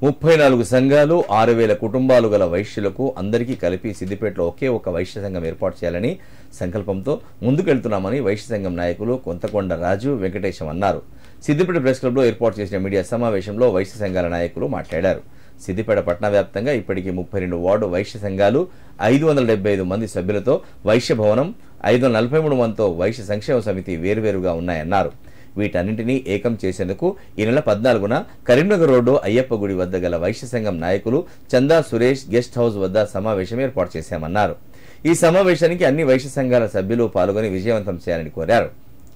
34 సంఘాలు 6000 కుటుంబాలు గల వైశ్యులకు అందరికీ కలిపి సిద్దిపేటలో ఒకే ఒక వైశ్య సంఘం ఏర్పాటు చేయాలని సంకల్పంతో ముందుకెళ్తున్నామని వైశ్య సంఘం నాయకులు కొంతకొండ రాజు వెంకటేశం అన్నారు. సిద్దిపేట ప్రెస్ క్లబ్లో ఏర్పాటు చేసిన మీడియా సమావేశంలో వైశ్య సంఘాల నాయకులు మాట్లాడారు. సిద్దిపేట పట్టణ వ్యాప్తంగా ఇప్పటికీ 32 వార్డు వైశ్య సంఘాలు 575 మంది సభ్యులతో వైశ్య భవనం 543 మందితో వైశ్య సంక్షేమ సమితి వేర్వేరుగా ఉన్నాయన్నారు. వీటన్నింటినీ ఏకం చేసేందుకు ఈ నెల 14న కరీంనగర్ రోడ్డు అయ్యప్ప గుడి వద్ద గల వైశ్య సంఘం నాయకులు చందా సురేష్ గెస్ట్ హౌస్ వద్ద సమావేశం ఏర్పాటు చేశామన్నారు. ఈ సమావేశానికి అన్ని వైశ్య సంఘాల సభ్యులు పాల్గొని విజయవంతం చేయాలని కోరారు.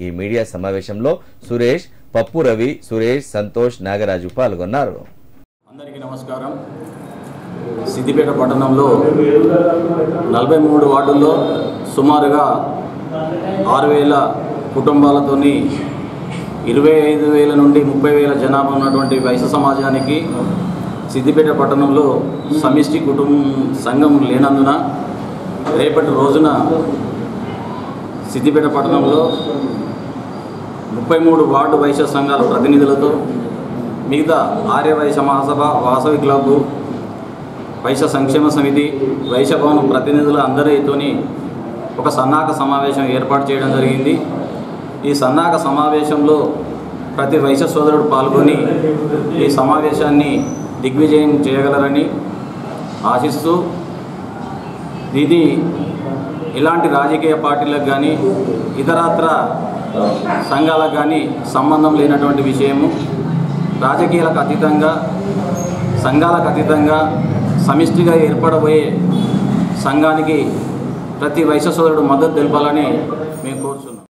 ఈ మీడియా సమావేశంలో సురేష్, పప్పు రవి, సురేష్, సంతోష్, నాగరాజు పాల్గొన్నారు. అందరికీ నమస్కారం. సిద్దిపేట పట్టణంలో 43 వార్డుల్లో సుమారుగా 6000 కుటుంబాలతోని 25,000 నుండి 30,000 జనాభా ఉన్నటువంటి వైశ్య సమాజానికి సిద్దిపేట పట్టణంలో సమిష్టి సంఘం లేనందున రేపటి రోజున సిద్దిపేట పట్టణంలో 33 వార్డు వైశ్య సంఘాల ప్రతినిధులతో మిగతా ఆర్య వైశ్య మహాసభ, వాసవి క్లబ్, వైశ్య సంక్షేమ సమితి, వైశ్య భవనం ప్రతినిధుల అందరితోని ఒక సన్నాహక సమావేశం ఏర్పాటు చేయడం జరిగింది. ఈ సన్నాహక సమావేశంలో ప్రతి వైశ్య సోదరుడు పాల్గొని ఈ సమావేశాన్ని దిగ్విజయం చేయగలరని ఆశిస్తూ, ఇది ఇలాంటి రాజకీయ పార్టీలకు కానీ ఇతరత్ర సంఘాలకు కానీ సంబంధం లేనటువంటి విషయము. రాజకీయాలకు అతీతంగా, సంఘాలకు అతీతంగా సమిష్టిగా ఏర్పడబోయే సంఘానికి ప్రతి వైశ్య సోదరుడు మద్దతు తెలపాలని మేము కోరుతున్నాం.